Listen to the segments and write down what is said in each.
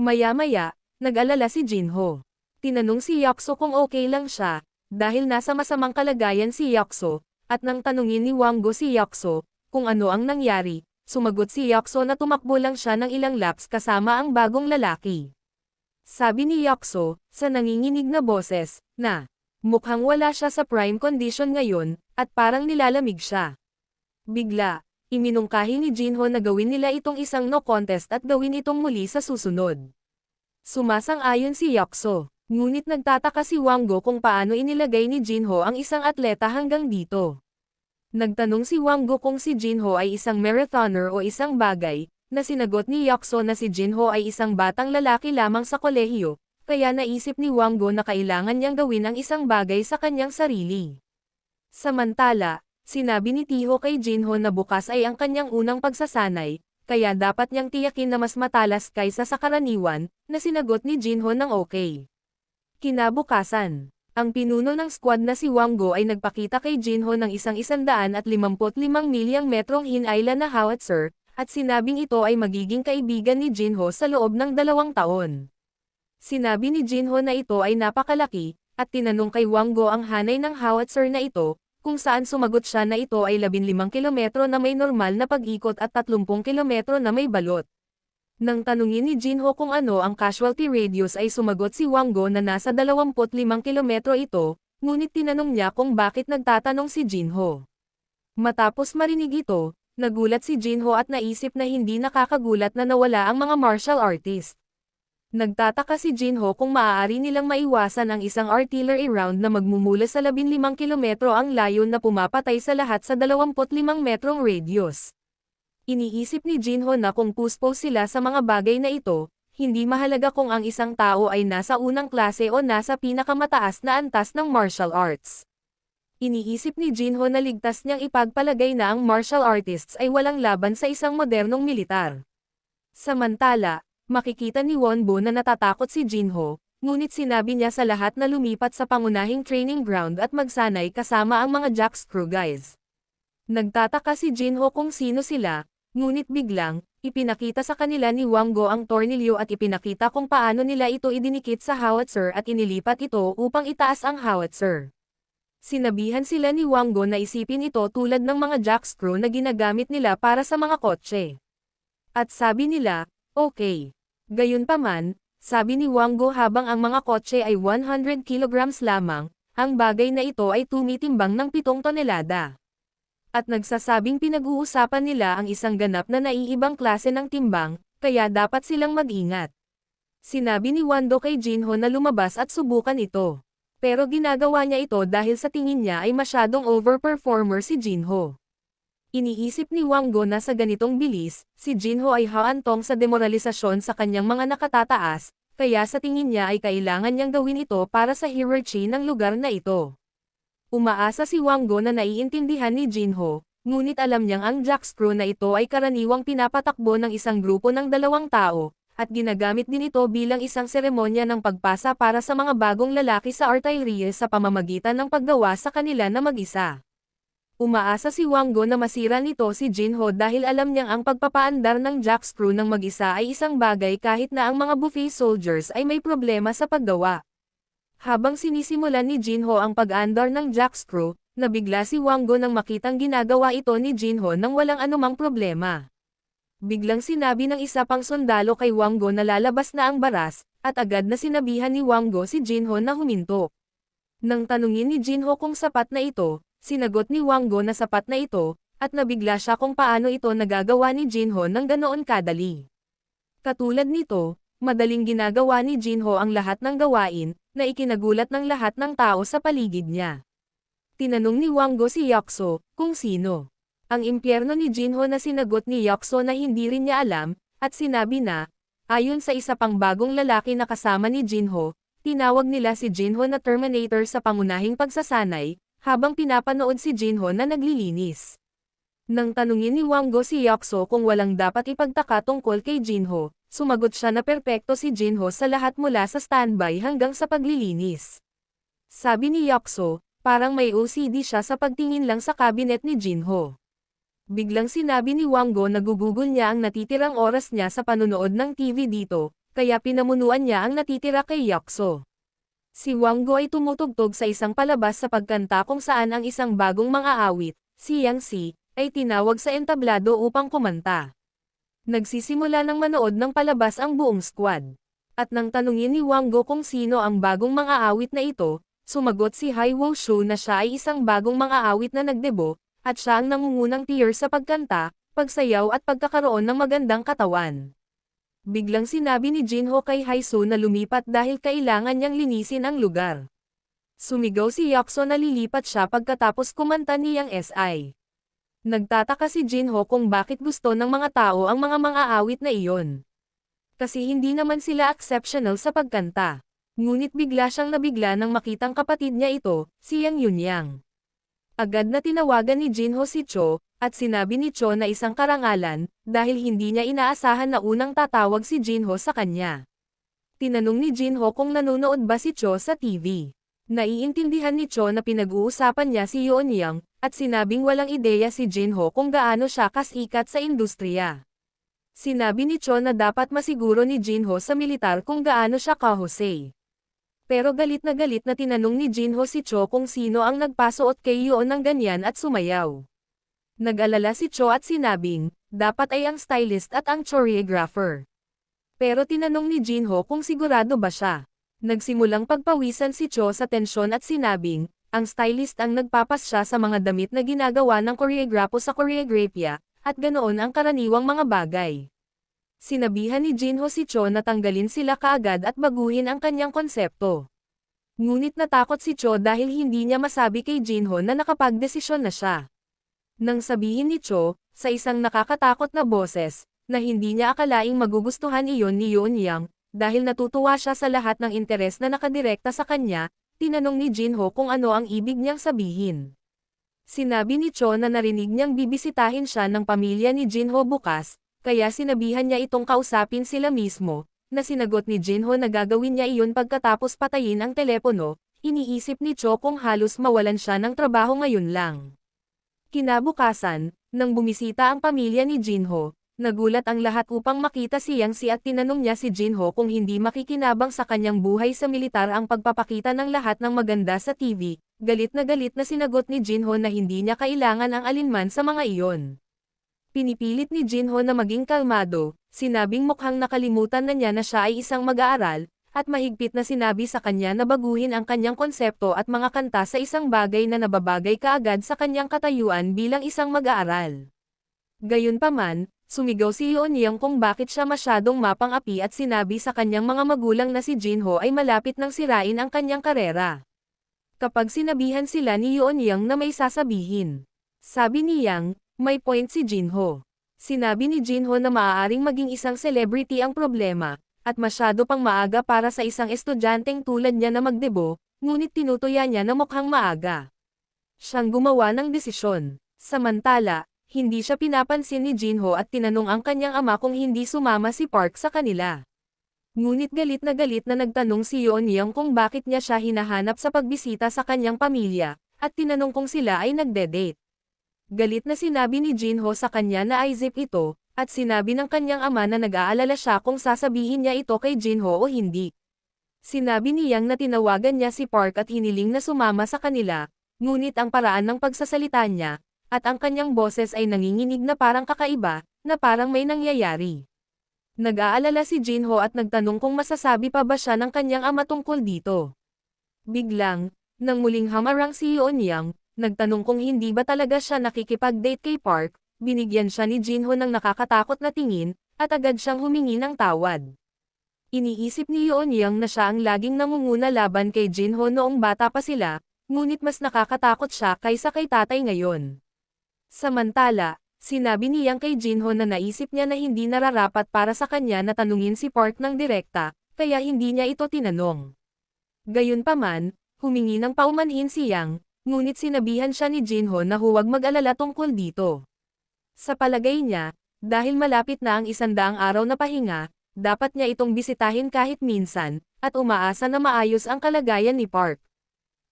Maya-maya, nag-alala si Jinho. Tinanong si Yakso kung okay lang siya, dahil nasa masamang kalagayan si Yakso, at nang tanungin ni Wanggo si Yakso, kung ano ang nangyari, sumagot si Yakso na tumakbo lang siya ng ilang laps kasama ang bagong lalaki. Sabi ni Yakso, sa nanginginig na boses, na mukhang wala siya sa prime condition ngayon, at parang nilalamig siya. Bigla, iminungkahi ni Jinho na gawin nila itong isang no contest at gawin itong muli sa susunod. Sumasang-ayon si Yakso, ngunit nagtataka si Wanggo kung paano inilagay ni Jinho ang isang atleta hanggang dito. Nagtanong si Wanggo kung si Jinho ay isang marathoner o isang bagay, na sinagot ni Yakso na si Jinho ay isang batang lalaki lamang sa kolehiyo, kaya naisip ni Wanggo na kailangan niyang gawin ang isang bagay sa kanyang sarili. Samantala, sinabi ni Tiho kay Jinho na bukas ay ang kanyang unang pagsasanay, kaya dapat niyang tiyakin na mas matalas kaysa sa karaniwan, na sinagot ni Jinho ng okay. Kinabukasan, ang pinuno ng squad na si Wanggo ay nagpakita kay Jinho ng isang 155 milyang metrong hinayla na howitzer, at sinabing ito ay magiging kaibigan ni Jinho sa loob ng 2 taon. Sinabi ni Jinho na ito ay napakalaki, at tinanong kay Wanggo ang hanay ng howitzer na ito, kung saan sumagot siya na ito ay 15 kilometro na may normal na pag-ikot at 30 kilometro na may balot. Nang tanungin ni Jinho kung ano ang casualty radius ay sumagot si Wanggo na nasa 25 kilometro ito, ngunit tinanong niya kung bakit nagtatanong si Jinho. Matapos marinig ito, nagulat si Jinho at naisip na hindi nakakagulat na nawala ang mga martial artist. Nagtataka si Jinho kung maaari nilang maiwasan ang isang artillery round na magmumula sa 15 kilometro ang layo na pumapatay sa lahat sa 25 metrong radius. Iniisip ni Jinho na kung puspos sila sa mga bagay na ito, hindi mahalaga kung ang isang tao ay nasa unang klase o nasa pinakamataas na antas ng martial arts. Iniisip ni Jinho na ligtas niyang ipagpalagay na ang martial artists ay walang laban sa isang modernong militar. Samantala, makikita ni Wonbo na natatakot si Jinho, ngunit sinabi niya sa lahat na lumipat sa pangunahing training ground at magsanay kasama ang mga Jack's crew guys. Nagtataka si Jinho kung sino sila, ngunit biglang, ipinakita sa kanila ni Wanggo ang tornilyo at ipinakita kung paano nila ito idinikit sa howitzer at inilipat ito upang itaas ang howitzer. Sinabihan sila ni Wanggo na isipin ito tulad ng mga Jack's crew na ginagamit nila para sa mga kotse. At sabi nila, okay. Gayunpaman, sabi ni Wanggo habang ang mga kotse ay 100 kilograms lamang, ang bagay na ito ay tumitimbang ng 7 tonelada. At nagsasabing pinag-uusapan nila ang isang ganap na naiibang klase ng timbang, kaya dapat silang mag-ingat. Sinabi ni Wando kay Jinho na lumabas at subukan ito. Pero ginagawa niya ito dahil sa tingin niya ay masyadong overperformer si Jinho. Iniisip ni Wanggo na sa ganitong bilis, si Jinho ay haantong sa demoralisasyon sa kanyang mga nakatataas, kaya sa tingin niya ay kailangan niyang gawin ito para sa hierarchy ng lugar na ito. Umaasa si Wanggo na naiintindihan ni Jinho, ngunit alam niyang ang Jack's crew na ito ay karaniwang pinapatakbo ng isang grupo ng 2 tao, at ginagamit din ito bilang isang seremonya ng pagpasa para sa mga bagong lalaki sa artillery sa pamamagitan ng paggawa sa kanila na mag-isa. Umaasa si Wanggo na masira nito si Jinho dahil alam niyang ang pagpapaandar ng Jack's crew ng mag-isa ay isang bagay kahit na ang mga buffet soldiers ay may problema sa paggawa. Habang sinisimulan ni Jinho ang pag-andar ng Jack's crew, nabigla si Wanggo nang makitang ginagawa ito ni Jinho nang walang anumang problema. Biglang sinabi ng isa pang sundalo kay Wanggo na lalabas na ang baras, at agad na sinabihan ni Wanggo si Jinho na huminto. Nang tanungin ni Jinho kung sapat na ito, sinagot ni Wanggo na sapat na ito, at nabigla siya kung paano ito nagagawa ni Jinho ng ganoon kadali. Katulad nito, madaling ginagawa ni Jinho ang lahat ng gawain, na ikinagulat ng lahat ng tao sa paligid niya. Tinanong ni Wanggo si Yakso, kung sino. Ang impyerno ni Jinho na sinagot ni Yakso na hindi rin niya alam, at sinabi na, ayon sa isa pang bagong lalaki na kasama ni Jinho, tinawag nila si Jinho na Terminator sa pangunahing pagsasanay, habang pinapanood si Jinho na naglilinis. Nang tanungin ni Wanggo si Yakso kung walang dapat ipagtaka tungkol kay Jinho, sumagot siya na perpekto si Jinho sa lahat mula sa standby hanggang sa paglilinis. Sabi ni Yakso, parang may OCD siya sa pagtingin lang sa kabinet ni Jinho. Biglang sinabi ni Wanggo na gugugol niya ang natitirang oras niya sa panunood ng TV dito, kaya pinamunuan niya ang natitira kay Yakso. Si Wang Go ay tumutugtog sa isang palabas sa pagkanta kung saan ang isang bagong mang-aawit, si Yang Si, ay tinawag sa entablado upang kumanta. Nagsisimula ng manood ng palabas ang buong squad. At nang tanungin ni Wang Go kung sino ang bagong mang-aawit na ito, sumagot si Hai Wo Shu na siya ay isang bagong mang-aawit na nagdebo, at siya ang nangungunang tier sa pagkanta, pagsayaw at pagkakaroon ng magandang katawan. Biglang sinabi ni Jinho kay Haisu na lumipat dahil kailangan niyang linisin ang lugar. Sumigaw si Yakso na lilipat siya pagkatapos kumanta niyang SI. Nagtataka si Jinho kung bakit gusto ng mga tao ang mga mang-aawit na iyon. Kasi hindi naman sila exceptional sa pagkanta. Ngunit bigla siyang nabigla nang makitang kapatid niya ito, si Yang Yunyang. Agad na tinawagan ni Jinho si Cho, at sinabi ni Cho na isang karangalan, dahil hindi niya inaasahan na unang tatawag si Jinho sa kanya. Tinanong ni Jinho kung nanonood ba si Cho sa TV. Naiintindihan ni Cho na pinag-uusapan niya si Yeonyang, at sinabing walang ideya si Jinho kung gaano siya kasikat sa industriya. Sinabi ni Cho na dapat masiguro ni Jinho sa militar kung gaano siya kahusay. Pero galit na tinanong ni Jinho si Cho kung sino ang nagpasuot kay Yeon ng ganyan at sumayaw. Nag-alala si Cho at sinabing, dapat ay ang stylist at ang choreographer. Pero tinanong ni Jinho kung sigurado ba siya. Nagsimulang pagpawisan si Cho sa tensyon at sinabing, ang stylist ang nagpapasya sa mga damit na ginagawa ng koreograpo sa koreografya, at ganoon ang karaniwang mga bagay. Sinabihan ni Jinho si Cho na tanggalin sila kaagad at baguhin ang kanyang konsepto. Ngunit natakot si Cho dahil hindi niya masabi kay Jinho na nakapagdesisyon na siya. Nang sabihin ni Cho, sa isang nakakatakot na boses, na hindi niya akalaing magugustuhan iyon ni Yeonyang, dahil natutuwa siya sa lahat ng interes na nakadirekta sa kanya, tinanong ni Jinho kung ano ang ibig niyang sabihin. Sinabi ni Cho na narinig niyang bibisitahin siya ng pamilya ni Jinho bukas, kaya sinabihan niya itong kausapin sila mismo, na sinagot ni Jinho na gagawin niya iyon pagkatapos patayin ang telepono. Iniisip ni Cho kung halos mawalan siya ng trabaho ngayon lang. Kinabukasan, nang bumisita ang pamilya ni Jinho, nagulat ang lahat upang makita si Yang Si at tinanong niya si Jinho kung hindi makikinabang sa kanyang buhay sa militar ang pagpapakita ng lahat ng maganda sa TV. Galit na sinagot ni Jinho na hindi niya kailangan ang alinman sa mga iyon. Pinipilit ni Jinho na maging kalmado, sinabing mukhang nakalimutan na niya na siya ay isang mag-aaral, at mahigpit na sinabi sa kanya na baguhin ang kanyang konsepto at mga kanta sa isang bagay na nababagay kaagad sa kanyang katayuan bilang isang mag-aaral. Gayunpaman, sumigaw si Yeonyang kung bakit siya masyadong mapang-api at sinabi sa kanyang mga magulang na si Jinho ay malapit nang sirain ang kanyang karera. Kapag sinabihan sila ni Yeonyang na may sasabihin, sabi ni Yang, may point si Jinho. Sinabi ni Jinho na maaaring maging isang celebrity ang problema, at masyado pang maaga para sa isang estudyanteng tulad niya na magdebo, ngunit tinutuya niya na mukhang maaga. Siyang gumawa ng desisyon. Samantala, hindi siya pinapansin ni Jinho at tinanong ang kanyang ama kung hindi sumama si Park sa kanila. Ngunit galit na nagtanong si Yeonyang kung bakit niya siya hinahanap sa pagbisita sa kanyang pamilya, at tinanong kung sila ay nagde-date. Galit na sinabi ni Jinho sa kanya na ay zip ito, at sinabi ng kanyang ama na nag-aalala siya kung sasabihin niya ito kay Jinho o hindi. Sinabi ni Yang na tinawagan niya si Park at hiniling na sumama sa kanila, ngunit ang paraan ng pagsasalita niya, at ang kanyang boses ay nanginginig na parang kakaiba, na parang may nangyayari. Nag-aalala si Jinho at nagtanong kung masasabi pa ba siya ng kanyang ama tungkol dito. Biglang, nang muling hamarang si Yeonyang, nagtanong kung hindi ba talaga siya nakikipag-date kay Park. Binigyan siya ni Jinho ng nakakatakot na tingin, at agad siyang humingi ng tawad. Iniisip ni Yeonyang na siya ang laging nangunguna laban kay Jinho noong bata pa sila, ngunit mas nakakatakot siya kaysa kay tatay ngayon. Samantala, sinabi ni Yang kay Jinho na naisip niya na hindi nararapat para sa kanya na tanungin si Park ng direkta, kaya hindi niya ito tinanong. Gayunpaman, humingi ng paumanhin si Yang, ngunit sinabihan siya ni Jinho na huwag mag-alala tungkol dito. Sa palagay niya, dahil malapit na ang 100 araw na pahinga, dapat niya itong bisitahin kahit minsan, at umaasa na maayos ang kalagayan ni Park.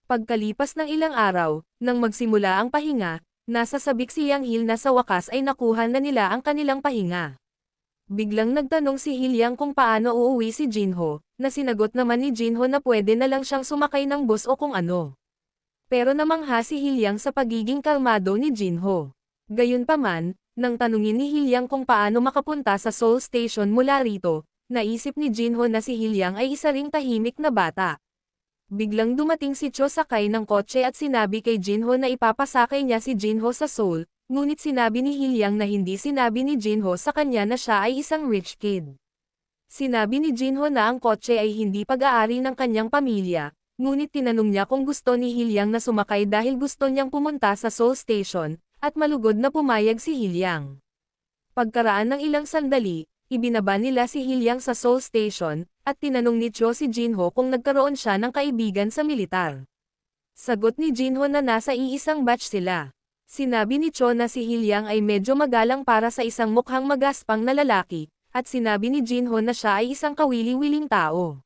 Pagkalipas ng ilang araw, nang magsimula ang pahinga, nasa sabik si Yang Hil na sa wakas ay nakuha na nila ang kanilang pahinga. Biglang nagtanong si Hilyang kung paano uuwi si Jinho, na sinagot naman ni Jinho na pwede na lang siyang sumakay ng bus o kung ano. Pero namangha si Hilyang sa pagiging kalmado ni Jinho. Gayunpaman, nang tanungin ni Hilyang kung paano makapunta sa Seoul Station mula rito, naisip ni Jinho na si Hilyang ay isa ring tahimik na bata. Biglang dumating si Cho sakay ng kotse at sinabi kay Jinho na ipapasakay niya si Jinho sa Seoul, ngunit sinabi ni Hilyang na hindi sinabi ni Jinho sa kanya na siya ay isang rich kid. Sinabi ni Jinho na ang kotse ay hindi pag-aari ng kanyang pamilya, ngunit tinanong niya kung gusto ni Hilyang na sumakay dahil gusto niyang pumunta sa Seoul Station, at malugod na pumayag si Hilyang. Pagkaraan ng ilang sandali, ibinaba nila si Hilyang sa Seoul Station, at tinanong ni Cho si Jinho kung nagkaroon siya ng kaibigan sa militar. Sagot ni Jinho na nasa iisang batch sila. Sinabi ni Cho na si Hilyang ay medyo magalang para sa isang mukhang magaspang na lalaki, at sinabi ni Jinho na siya ay isang kawili-wiling tao.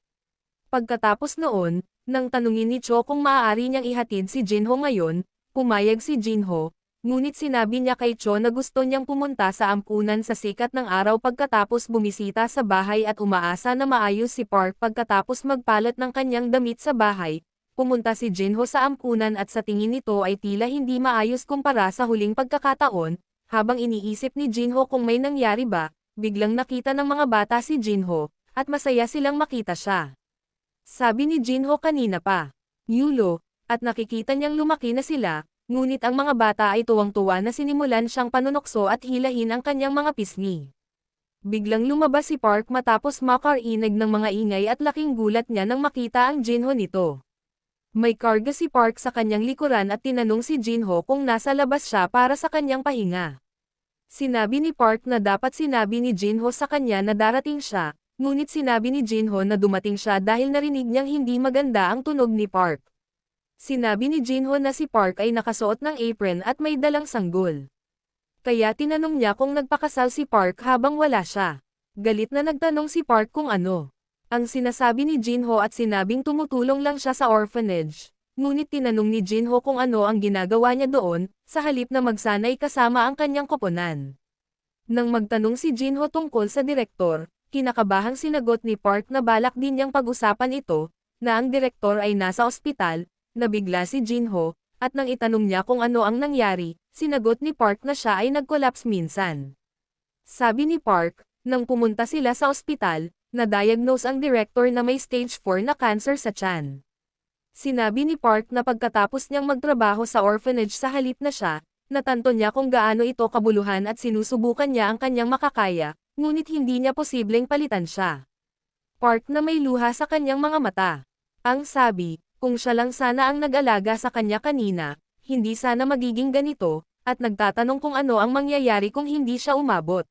Pagkatapos noon, nang tanungin ni Cho kung maaari niyang ihatid si Jinho ngayon, pumayag si Jinho, ngunit sinabi niya kay Cho na gusto niyang pumunta sa ampunan sa sikat ng araw pagkatapos bumisita sa bahay at umaasa na maayos si Park pagkatapos magpalat ng kanyang damit sa bahay. Pumunta si Jinho sa ampunan at sa tingin nito ay tila hindi maayos kumpara sa huling pagkakataon. Habang iniisip ni Jinho kung may nangyari ba, biglang nakita ng mga bata si Jinho, at masaya silang makita siya. Sabi ni Jinho kanina pa, Yulo, at nakikita niyang lumaki na sila. Ngunit ang mga bata ay tuwang-tuwa na sinimulan siyang panunokso at hilahin ang kanyang mga pisngi. Biglang lumabas si Park matapos makarinig ng mga ingay at laking gulat niya nang makita ang Jinho nito. May karga si Park sa kanyang likuran at tinanong si Jinho kung nasa labas siya para sa kanyang pahinga. Sinabi ni Park na dapat sinabi ni Jinho sa kanya na darating siya, ngunit sinabi ni Jinho na dumating siya dahil narinig niyang hindi maganda ang tunog ni Park. Sinabi ni Jinho na si Park ay nakasuot ng apron at may dalang sanggol. Kaya tinanong niya kung nagpakasal si Park habang wala siya. Galit na nagtanong si Park kung ano ang sinasabi ni Jinho at sinabing tumutulong lang siya sa orphanage. Ngunit tinanong ni Jinho kung ano ang ginagawa niya doon, sa halip na magsanay kasama ang kanyang koponan. Nang magtanong si Jinho tungkol sa direktor, kinakabahang sinagot ni Park na balak din niyang pag-usapan ito, na ang direktor ay nasa ospital. Nabigla si Jinho, at nang itanong niya kung ano ang nangyari, sinagot ni Park na siya ay nag-collapse minsan. Sabi ni Park, nang pumunta sila sa ospital, na-diagnose ang director na may stage 4 na cancer sa tiyan. Sinabi ni Park na pagkatapos niyang magtrabaho sa orphanage sa halip na siya, natanto niya kung gaano ito kabuluhan at sinusubukan niya ang kanyang makakaya, ngunit hindi niya posibleng palitan siya. Park na may luha sa kanyang mga mata. Ang sabi, kung siya lang sana ang nag-alaga sa kanya kanina, hindi sana magiging ganito, at nagtatanong kung ano ang mangyayari kung hindi siya umabot.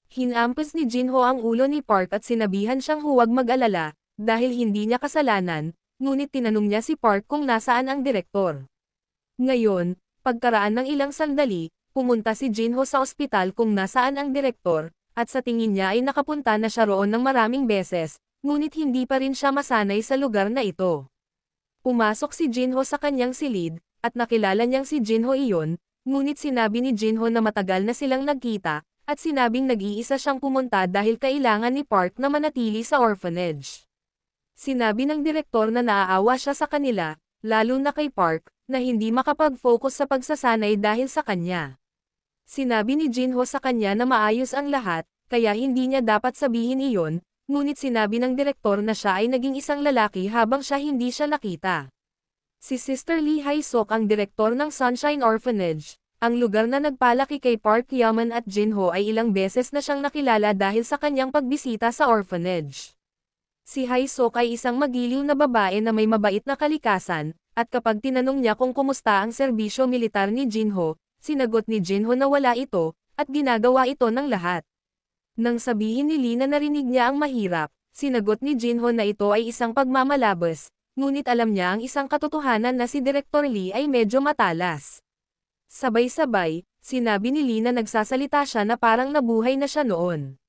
Hinampas ni Jinho ang ulo ni Park at sinabihan siyang huwag mag-alala, dahil hindi niya kasalanan, ngunit tinanong niya si Park kung nasaan ang direktor. Ngayon, pagkaraan ng ilang sandali, pumunta si Jinho sa ospital kung nasaan ang direktor, at sa tingin niya ay nakapunta na siya roon ng maraming beses, ngunit hindi pa rin siya masanay sa lugar na ito. Pumasok si Jinho sa kanyang silid, at nakilala niyang si Jinho iyon, ngunit sinabi ni Jinho na matagal na silang nagkita, at sinabing nag-iisa siyang pumunta dahil kailangan ni Park na manatili sa orphanage. Sinabi ng direktor na naaawa siya sa kanila, lalo na kay Park, na hindi makapag-focus sa pagsasanay dahil sa kanya. Sinabi ni Jinho sa kanya na maayos ang lahat, kaya hindi niya dapat sabihin iyon, ngunit sinabi ng direktor na siya ay naging isang lalaki habang siya hindi siya nakita. Si Sister Lee Hae-sok ang direktor ng Sunshine Orphanage, ang lugar na nagpalaki kay Park Yaman at Jinho ay ilang beses na siyang nakilala dahil sa kanyang pagbisita sa orphanage. Si Hae-sok ay isang magiliw na babae na may mabait na kalikasan, at kapag tinanong niya kung kumusta ang serbisyo militar ni Jinho, sinagot ni Jinho na wala ito, at ginagawa ito ng lahat. Nang sabihin ni Lee na narinig niya ang mahirap, sinagot ni Jinho na ito ay isang pagmamalabas, ngunit alam niya ang isang katotohanan na si Direktor Lee ay medyo matalas. Sabay-sabay, sinabi ni Lee na nagsasalita siya na parang nabuhay na siya noon.